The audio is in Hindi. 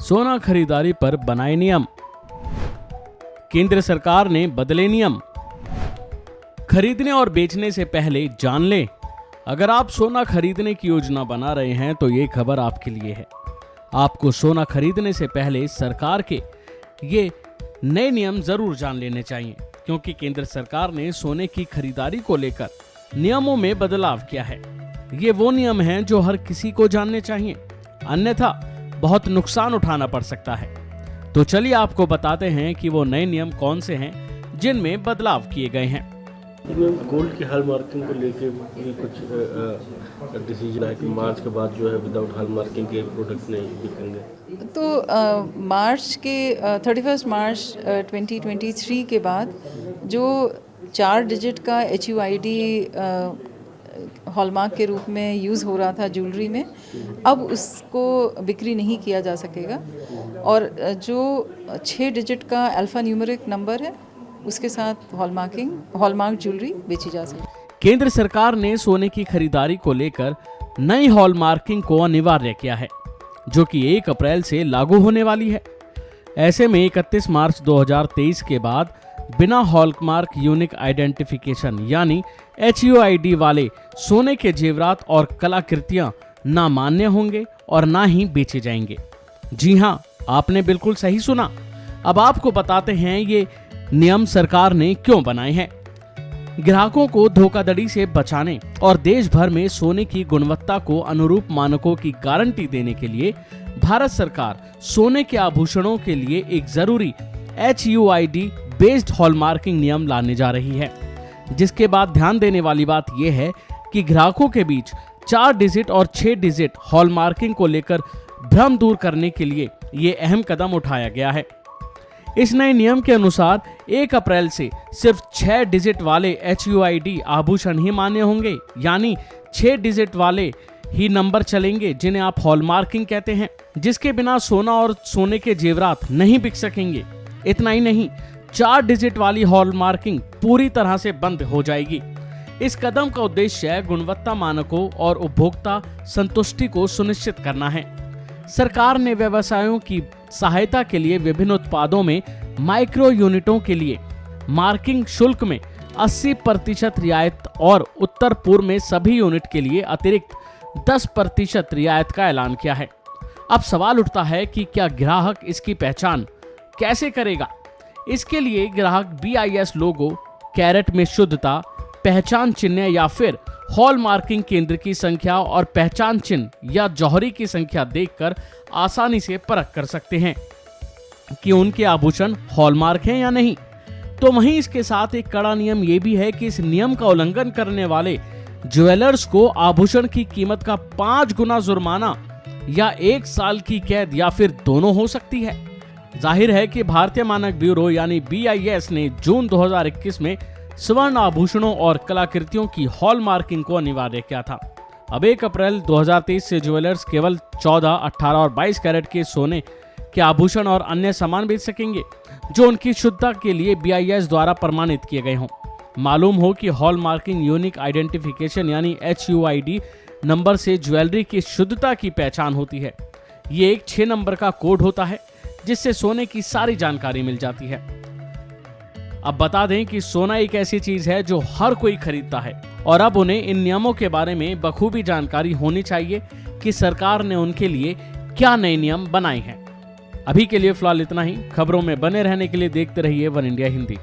सोना खरीदारी पर बनाए नियम। केंद्र सरकार ने बदले नियम। खरीदने और बेचने से पहले जान लें। अगर आप सोना खरीदने की योजना बना रहे हैं तो ये खबर आपके लिए है। आपको सोना खरीदने से पहले सरकार के ये नए नियम जरूर जान लेने चाहिए, क्योंकि केंद्र सरकार ने सोने की खरीदारी को लेकर नियमों में बदलाव किया है। ये वो नियम हैं जो हर किसी को जानने चाहिए, अन्यथा बहुत नुकसान उठाना पड़ सकता है। तो चलिए आपको बताते हैं कि वो नए नियम कौन से हैं जिनमें बदलाव किए गए हैं। गोल्ड की हॉल मार्किंग को लेके भी कुछ डिसीजन है कि मार्च के बाद जो है विदाउट हॉल मार्किंग के प्रोडक्ट नहीं बिकेंगे। तो मार्च के 31 मार्च 2023 के बाद जो 4 डिजिट का HUID हॉलमार्क के रूप में यूज़ हो रहा था ज्वेलरी में, अब उसको बिक्री नहीं किया जा सकेगा और जो 6 डिजिट का अल्फा न्यूमेरिक नंबर है उसके साथ हॉलमार्क ज्वेलरी बेची जा सके। केंद्र सरकार ने सोने की खरीदारी को लेकर नई हॉलमार्किंग को अनिवार्य किया है, जो कि 1 अप्रैल से लागू होने वाली है। ऐसे में 31 मार्च 2023 के बाद बिना हॉलमार्क यूनिक आइडेंटिफिकेशन यानी HUID वाले सोने के जेवरात और कलाकृतियां ना मान्य होंगे और ना ही बेचे जाएंगे। जी हाँ, आपने बिल्कुल सही सुना। अब आपको बताते हैं ये नियम सरकार ने क्यों बनाए हैं। ग्राहकों को धोखाधड़ी से बचाने और देश भर में सोने की गुणवत्ता को अनुरूप मानकों की गारंटी देने के लिए भारत सरकार सोने के आभूषणों के लिए एक जरूरी HUID बेस्ड हॉलमार्किंग नियम लाने जा रही है, जिसके बाद ध्यान देने वाली बात यह है कि ग्राहकों के बीच 4 डिजिट और 6 डिजिट हॉलमार्किंग को लेकर भ्रम दूर करने के लिए ये अहम कदम उठाया गया है। इस नए नियम के अनुसार 1 अप्रैल से सिर्फ 6 डिजिट वाले HUID आभूषण ही मान्य होंगे, यानी 6 डिजिट वाले ही नंबर चलेंगे जिन्हें आप हॉलमार्किंग कहते हैं, जिसके बिना सोना और सोने के जेवरात नहीं बिक सकेंगे। इतना ही नहीं, 4 डिजिट वाली हॉलमार्किंग पूरी तरह से बंद हो जाएगी। इस कदम का उद्देश्य गुणवत्ता मानकों और उपभोक्ता संतुष्टि को सुनिश्चित करना है। सरकार ने व्यवसायों की सहायता के लिए विभिन्न उत्पादों में माइक्रो यूनिटों के लिए मार्किंग शुल्क में 80% रियायत और उत्तर पूर्व में सभी यूनिट के लिए अतिरिक्त 10% रियायत का ऐलान किया है। अब सवाल उठता है कि क्या ग्राहक इसकी पहचान कैसे करेगा। इसके लिए ग्राहक BIS लोगो, कैरेट में शुद्धता, पहचान चिन्ह या फिर हॉलमार्किंग केंद्र की संख्या और पहचान चिन्ह या जौहरी की संख्या देखकर आसानी से परख कर सकते हैं कि उनके आभूषण हॉलमार्क हैं या नहीं। तो वहीं इसके साथ एक कड़ा नियम ये भी है कि इस नियम का उल्लंघन करने वाले ज्वेलर्स को आभूषण की कीमत का 5 गुना जुर्माना या 1 साल की कैद या फिर दोनों हो सकती है। जाहिर है कि भारतीय मानक ब्यूरो यानी BIS ने जून 2021 में स्वर्ण आभूषणों और कलाकृतियों की हॉलमार्किंग को अनिवार्य किया था। अब 1 अप्रैल 2023 से ज्वेलर्स केवल 14, 18 और 22 कैरेट के सोने के आभूषण और अन्य सामान बेच सकेंगे जो उनकी शुद्धता के लिए BIS द्वारा प्रमाणित किए गए हों। मालूम हो कि हॉलमार्किंग यूनिक आइडेंटिफिकेशन यानी HUID नंबर से ज्वेलरी की शुद्धता की पहचान होती है। ये एक 6 नंबर का कोड होता है जिससे सोने की सारी जानकारी मिल जाती है। अब बता दें कि सोना एक ऐसी चीज है जो हर कोई खरीदता है और अब उन्हें इन नियमों के बारे में बखूबी जानकारी होनी चाहिए कि सरकार ने उनके लिए क्या नए नियम बनाए हैं। अभी के लिए फिलहाल इतना ही। खबरों में बने रहने के लिए देखते रहिए वन इंडिया हिंदी।